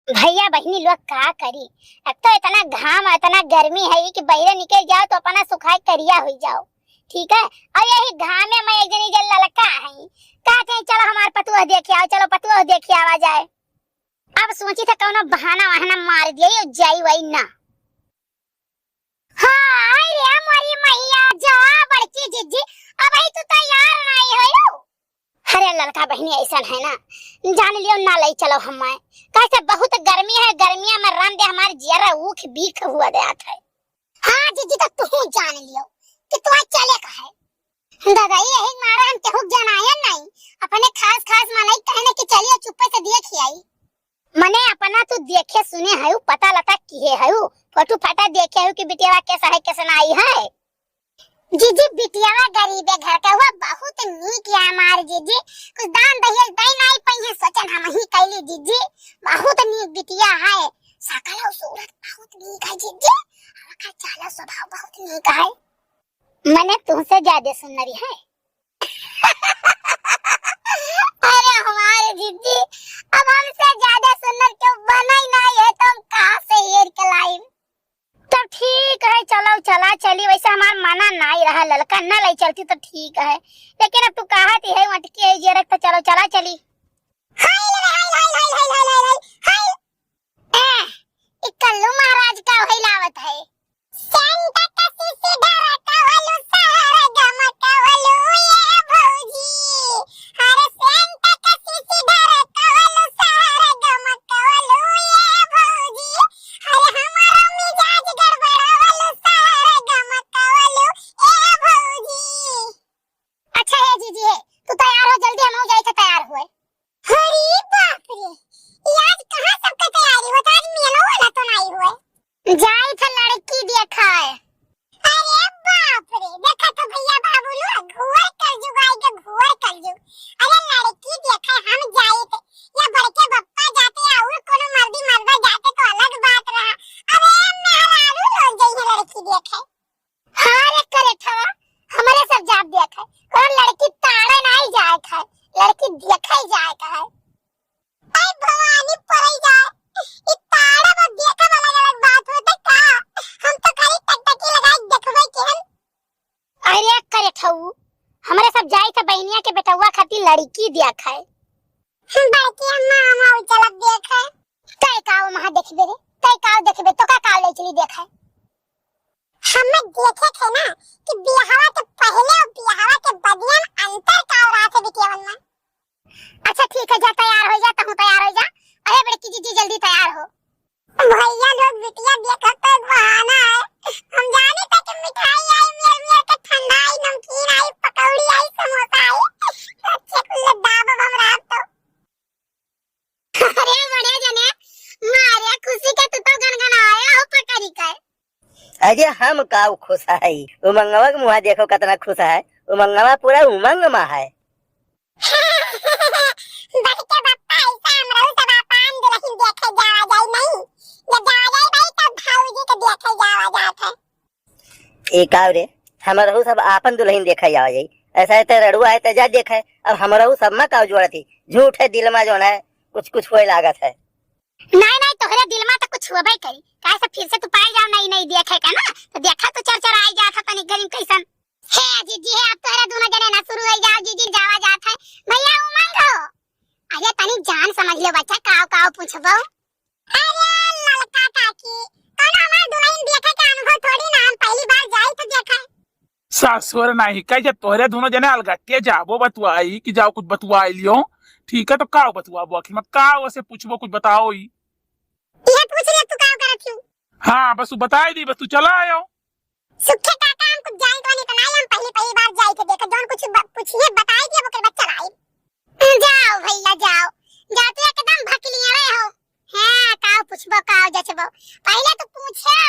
भैया बहनी लोग का करी। अब तो इतना घाम इतना गर्मी है कि बहरे निकल जाओ तो अपना सुखाए करिया हो जाओ। ठीक है। और यही घाम में मैं एक जनी जल ललका है कहते चलो हमार पतुआ देखे आओ, चलो पतुआ देखे आवा जाए। अब सोची था कौनो बहाना वहाना मार दिया जाई वही ना। हाँ अरे हमारी मैया जा बड़की जीजी अब ही तो तैयार नहीं हो। अरे लड़का बहनी ऐसा है ना, जान लियो ना ले चलो हमें कैसे बहुत गर्मी है, गर्मिया में रन दे हमारे जरा ऊख बीख हुआ दे आता है। हाँ जीजी तो तू जान लियो कि तू आज चले का है दादा यही मारा हम तेहुक जनाया नहीं अपने खास खास मनाई कहने कि चलिए चुप्पे से देख आई मने अपना तू देखे सुने है पता लता किए है फोटो फाटा देखे है कि बिटिया कैसा है कैसा नहीं है। जीजी बिटिया गरीब है घर का हुआ बहुत नीक है हमारे जीजी कुछ दान दहेज दई नहीं पई है सोचन हम ही कैली जीजी बहुत नीक बिटिया है सकल और सूरत बहुत नीक है जीजी हमारा चाला स्वभाव बहुत नीक है मने तुमसे ज्यादा सुंदरी है। अरे हमारे जीजी अब हमसे ज्यादा सुंदर क्यों बना ही नहीं है तो हम कहां से हेर के लाए। तब ठीक है चलो चला चली वैसे हमार माना नहीं रहा ललका ना ले चलती तो ठीक है लेकिन अब तू कहती है मटकी है जरक तो चलो चला चली। हाय हाय हाय हाय हाय हाय हाय हाय इकल्लू महाराज का हिलावत है सेंटा का सीसी धरा का वालू सारा गम का वालू ये भौजी अरे सेंटा का सीसी धरा का वालू सारा गम का वालू ये भौजी अरे हमारा मिजाज गड़बड़ा वालू सारा गम का वालू ये भौजी। अच्छा है जीजी है तू तैयार हो जल्दी हम हो जाए तो तैयार हुए। अरे बाप रे ये आज कहां सबका तैयारी होता आज मेला वाला तो नहीं हुए जाए तो लड़की देखा है। अरे बाप रे देखा तो भैया बाबू लोग घुवर कर जुग आएगा घुवर कर जुग अरे लड़की देखा हम जाए थे या बड़के बप्पा जाते या और कोनो मर्दी मर्दा जाते तो अलग बात रहा अरे मेहरारू लोग गई है लड़की देखे। हां रे करे था हमारे सब जाप देखा और लड़की ताड़े नहीं जाए था लड़की देखा ही जाए का है। ऐ भवानी पड़ी जाए ई ताड़ा में देखा वाला गलत बात होता का हम तो खाली टकटकी लगाई देखबै केहन। अरे करे ठऊ हमारे सब जाई त बहनिया के बेटवा खातिर लड़की देखा है हम बाकी मामा चलक देखा तय काओ महा देखबे रे तय काओ देखबे तो का काओ ले चली देखा हम देखे थे ना कि बियाहवा के पहले और बियाहवा के बदियन अंतर काओ रहा थे बिटियावन में। अच्छा ठीक है जा तैयार हो जा तो हूं तैयार हो जा। अरे बड़की जीजी जल्दी तैयार हो भैया लोग बिटिया देखत तो बहाना है हम जाने तक कि मिठाई आई मेल मेल के ठंडाई नमकीन आई पकौड़ी आई समोसा आई अच्छे कुल दाब हम रात तो अरे बड़े जने मारे खुशी के तू तो गनगनाया हो पकड़ी कर। अरे हम का खुश है उमंगवा के मुहा देखो कितना खुश है उमंगवा पूरा उमंग में है। बड़के बप्पा ऐसा हमरो सब पान दुल्हन देखे जावा जाई नहीं जब जा जाई भाई तब भाऊजी के देखे जावा जात है। एक आव रे हमरहु सब आपन दुल्हन देखा जावा जाई ऐसा है तो रड़ुआ है तो जा देखे अब हमरहु सब में का जोड़ थी झूठ है दिल में जो है कुछ होए लागत है। नहीं नहीं तोहरे दिल में तो कुछ होबे करी काहे से फिर से तू पाए जाओ नहीं नहीं देखे का ना तो देखा तो चरचर आई जात है तनी गरीब कैसन है जीजी है अब तोहरे दोनों जने ना शुरू हो जाओ जीजी जावा जात है भैया उमंग हो। अरे तनी जान समझ लो बच्चा काओ काओ पूछबो। अरे ललका काकी कौन हमार दुल्हन देखे का अनुभव थोड़ी ना हम पहली बार जाई तो देखा सासुर नहीं कह जब तोहरे दोनों जने अलगट्टे जाबो बतुआई कि जाओ कुछ बतुआई लियो ठीक है तो का बतुआबो आखिर मत का वैसे पूछबो कुछ बताओ ही ये पूछ ले तू का करत हूं। हां बस तू बताई दी बस तू चला आयो सुखे काका हम कुछ जान तो नहीं तो नहीं हम पहली बार जाई थे देखा जोन कुछ पूछिए बताई दिए वो के बच्चा आई जाओ भैया जाओ जाते एकदम भकलिया रहे हो। हां का पूछबो का जचबो पहले तो पूछो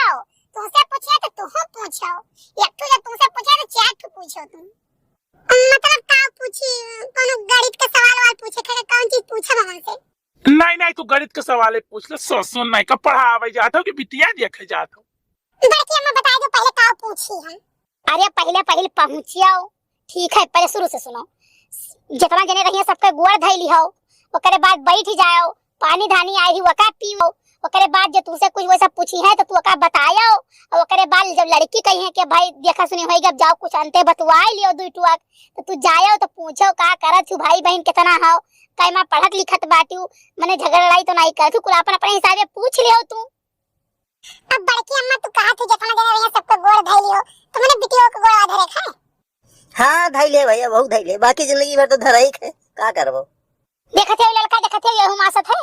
तुमसे पूछे तो तू पूछो एक तो जब तुमसे पूछे तो चार तो पूछो तुम मतलब का पूछी कोनो गणित का सवाल वाल पूछे थे कौन चीज पूछा हमसे। नहीं नहीं तू गणित के सवाल पूछ ले ससुर नहीं का पढ़ावे जात हो कि बिटिया देखे जात हो। देखिए मैं बता दूं पहले का पूछी हम। अरे पहले पहुंचियो ठीक है पहले शुरू से सुनो जितना जने रहिए सबके गोड़ धैली हो ओकरे बाद बैठ जाओ पानी धानी आई हुआ का पीओ, ओकरे बाद जो तुसे कुछ वैसा पूछी है तो तू का बतायो, और ओकरे बाद जब लड़की कही है कि भाई देखा सुनी होई अब जाओ कुछ अंते बतवाई लियो दुई टुआ, तो तू जायो तो पूछो का करत छु भाई बहन कितना हाओ, कई मां पढ़त लिखत बाटू, मने झगड़ा लड़ाई तो नहीं करत, कुल अपन अपने हिसाब से पूछ लियो तू। अब बड़की अम्मा तू कहा थी जितना देर यहाँ सबको गोड़ धई लियो, तो मैंने बिटियों को गोड़ धरे खाए। हाँ धैले भैया बहुत धैले, बाकी जिंदगी भर तो धरा ही है, का करबो। देखत है लड़का, देखत है ये हुमासत है,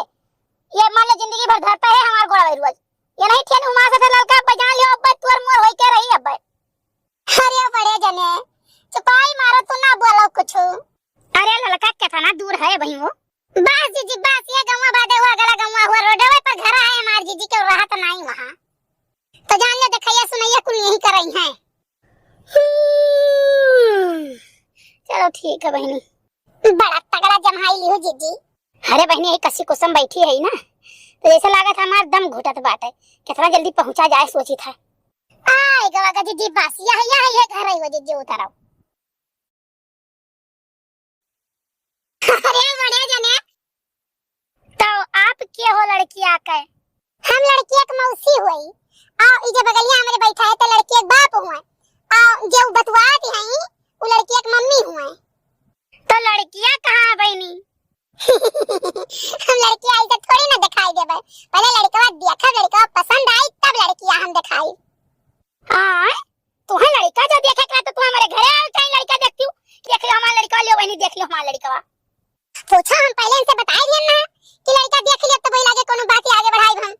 ये मान ले जिंदगी भर धरता है हमार गोड़ा रोज, ये नहीं ठेन हुमासत है लड़का बजा लियो अब तुर मोर होई के रही अब। अरे बड़े जने चुपाई मारो तू ना बोलो कुछ। अरे लड़का कितना दूर है भाई वो, बस जीजी बस ये गंवा बादे हुआ गला गंवा हुआ रोडवे पर घर है हमार जीजी के रहा तो नहीं वहां, तो जान ले देखैया सुनैया कुल यही कर रही हैं। चलो ठीक है बहनी, बड़ा तगड़ा जमाई लियो जीजी। अरे बहनी यही कसी कुसम बैठी है ना, तो जैसा लागत हमार दम घुटत बाटे, कितना जल्दी पहुंचा जाए सोची था। आए गवा जीजी बस यही है घर है वो जीजी उतरो। अरे बड़े जने तो आप के हो लड़की आके? हम लड़की एक मौसी हुई, आओ इजे बगलिया हमारे बैठा है तो लड़की एक बाप हुए, आओ जो बतवाती हैं वो लड़की एक मम्मी हुए। तो लड़कियां कहां बहनी? हम लड़की आई तो थोड़ी ना दिखाई देबे, पहले लड़का देखा, लड़का पसंद आई तब लड़कियां हम दिखाई। हां तू है लड़का जो देखे का तो तू हमारे घरे आओ चाहे लड़का देखती हूं, देख लो हमारा लड़का लियो बहनी, देख लो हमारा लड़का। पूछा हम पहले इनसे बताई दिए ना कि लड़का देख लियो तो भाई लागे कोनो बात ही आगे बढ़ाई हम।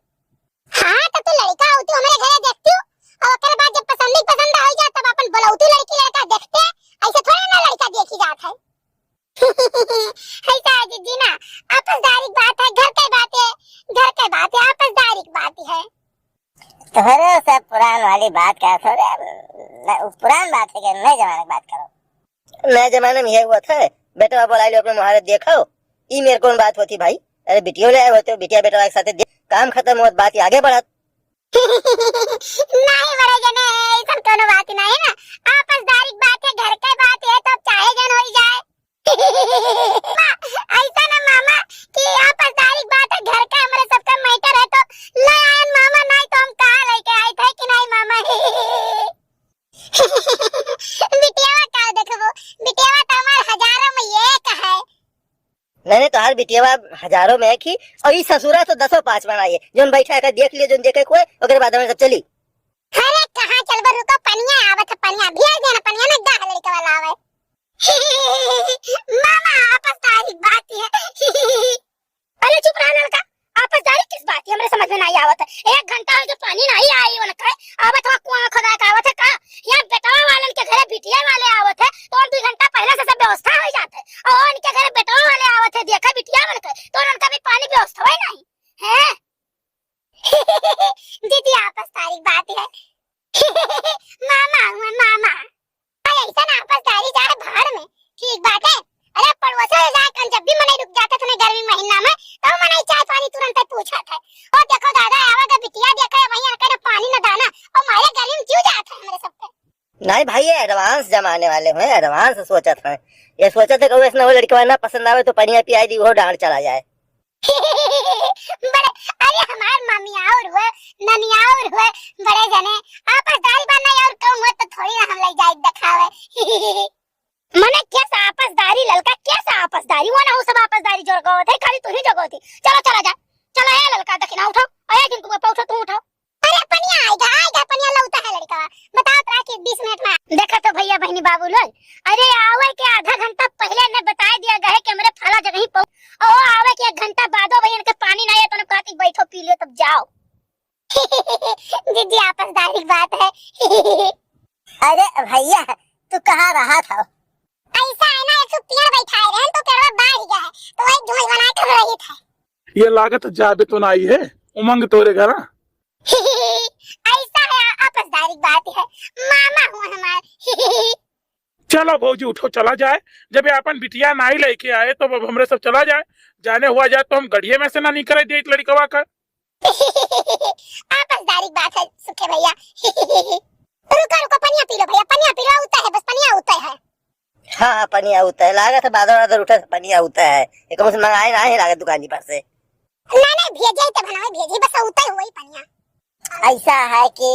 हां तो तू लड़का हो तू हमारे घरे देखती हूं, और ओकर बाद जब पसंद ही पसंद हो जाए तब अपन बोलौती लड़की लड़का देखते, ऐसे थोड़ी ना लड़का देखी जात है। ऐसा है जीजी ना, आपसदारी बात है, घर की बात है, घर की बात है, आपसदारी की बात है। तोहरे सब पुरान वाली बात क्या, थोड़े पुरान बात है कि नए जमाने की बात करो। नए जमाने में ये हुआ था बेटा बोला लो अपने मुहारे देखो, ई मेरे कौन बात होती भाई, अरे बिटियों ले आए होते बिटिया बेटा एक साथ काम खत्म हो बात आगे बढ़त। नहीं बड़े जने ऐसा कोनो बात नहीं है ना, आपसदारी बात है, घर की बात है, तो चाहे जन हो जाए। ऐसा ना मामा कि आपसदारी बात है, घर का हमारे सबका मैटर है, तो ले आए मामा, नहीं तो हम कहां लेके आए थे कि नहीं मामा। बिटिया का देखो, बिटिया तो हमारे हजारों में एक है। नहीं तो हर बिटिया हजारों में एक ही, और ई ससुरा तो 10 5 बनाइए, जोन बैठा है देख लिए, जोन देखे कोई ओकरे बाद में सब चली। अरे कहां चलबो, रुको पनिया आवत है, पनिया भेज देना, पनिया में गाह लड़का वाला आवे। मामा आपसदारी बात है। अरे चुप रहा लड़का, आपसदारी किस बात है, हमरे समझ में नहीं आवत है। 1 घंटा हो जो पानी नहीं आई हो ना आवत हो, कुआं खुदा का आवत है का, यहाँ बेटवा वालन के घरे बिटिया वाले आवत है, तो 2 घंटा पहले से सब व्यवस्था हो जात है, और उनके घरे बेटवा वाले आवत है, देखा बिटिया वाले के तो उनका भी पानी व्यवस्था ही नहीं है। दीदी आपसदारी बात है। मामा हुआ मामा, ऐसा ना आपसदारी जाए भाड़ में, ठीक बात है। अरे पड़ोसा जाए कन जब भी मने रुक जाता था गर्मी महीना में, तो मने चाय पानी तुरंत पूछा था, और देखो दादा आवागा बिटिया देखा वहीं आकर पानी न दाना, और मारे गर्मी में क्यों जाता है हमारे सब पे। नहीं भाई ये एडवांस जमाने वाले हैं, एडवांस सोचा था, ये सोचा था कि इसने वो लड़की ना पसंद आवे तो पनिया पियाई दी वो डांट चला जाए। बड़े अरे हमार मम्मी और हुए ननिया और हुए बड़े जने आपसदारी बनना और कम हुआ तो थोड़ी ना हम ले जाए दिखावे। मने कैसा आपसदारी ललका, कैसा आपसदारी वो ना हो, सब आपसदारी जोड़ गो थे, खाली तू ही जगो थी। चलो चला जा, चला है ललका दखना उठाओ, आया जिनको मैं पहुंचा तू उठाओ। अरे पनिया आएगा पनिया लौटा है लड़का, बताओ तरा कि 20 मिनट में देखा तो भैया बहनी बाबू लोग, अरे आवे के आधा घंटा पहले ने बता दिया गए कि मेरे फला जगह ही पहुंच, और आवे के 1 घंटा बाद भैया के पानी नहीं है तो ने कहती बैठो पी लो तब जाओ। दीदी आपसदारी बात है। अरे भैया तू कहाँ रहा था? ऐसा है ना, एक पेड़ बैठाए रहे तो पेड़वा बाढ़ गया है, तो वही धुआं बना कर रही था। ये लागत जाबे तो नहीं है उमंग तोरे घर। ऐसा है आपसदारी बात है, मामा हुआ हमार। चलो भौजी उठो चला जाए, जब ये अपन बिटिया नाई लेके आए तो अब हमरे सब चला जाए, जाने हुआ जाए तो हम गड़िए में से ना निकले दे लड़कवा का। आपसदारी बात है सुखे भैया। रुको रुको पनिया पी लो भैया, पनिया पी लो, उता है बस पनिया उता है। हाँ पनिया होता है, लागत है बादल बादल उठा पनिया होता है, एक मंगाए ना है लागत दुकान पर से। नहीं भेजे तो बनावे भेजे बस उतई हुई पनिया। ऐसा है कि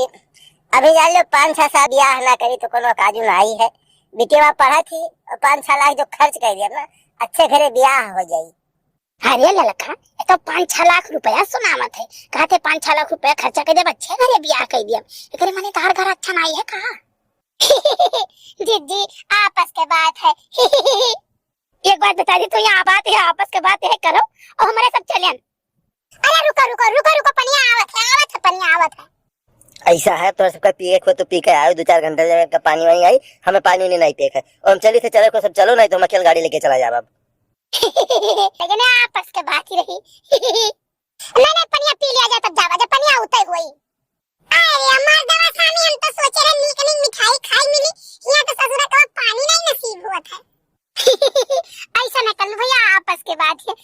अभी जान लो 5-6 साल ब्याह ना करी तो कोनो काजू ना आई है। बिटिया पढ़ा थी और 5-6 लाख जो खर्च कर दिया ना, अच्छे घरे ब्याह हो जाई। अरे ललका ये तो 5-6 लाख रुपया सुनावत है। कहते 5-6 लाख रुपया खर्चा कर दे अच्छे घरे ब्याह कर दिया। एकरे माने तार घर अच्छा नहीं है का? दीदी आपस के बात है। एक बात बता दी तो यहाँ बात है आपस के बात है करो और हमारे सब चलें। अरे रुको पनिया आवत है पनिया आवत है। ऐसा है तो सबका पिए को तो पी के आयो 2-4 घंटे जब का पानी वानी आई, हमें पानी नहीं पे है और हम चली थे चले को सब चलो नहीं तो हम अकेले गाड़ी लेके चला जाब। अब लेकिन आपस के बात ही रही। नहीं पनिया पी लिया जाए तब जावा जब पनिया उतई हुई। अरे हमार दवा खानी हम तो सोचे रहे नीक मिठाई खाई मिली, यहाँ तो ससुरा का पानी नहीं नसीब हुआ था। ऐसा न कर भैया आपस के बात है।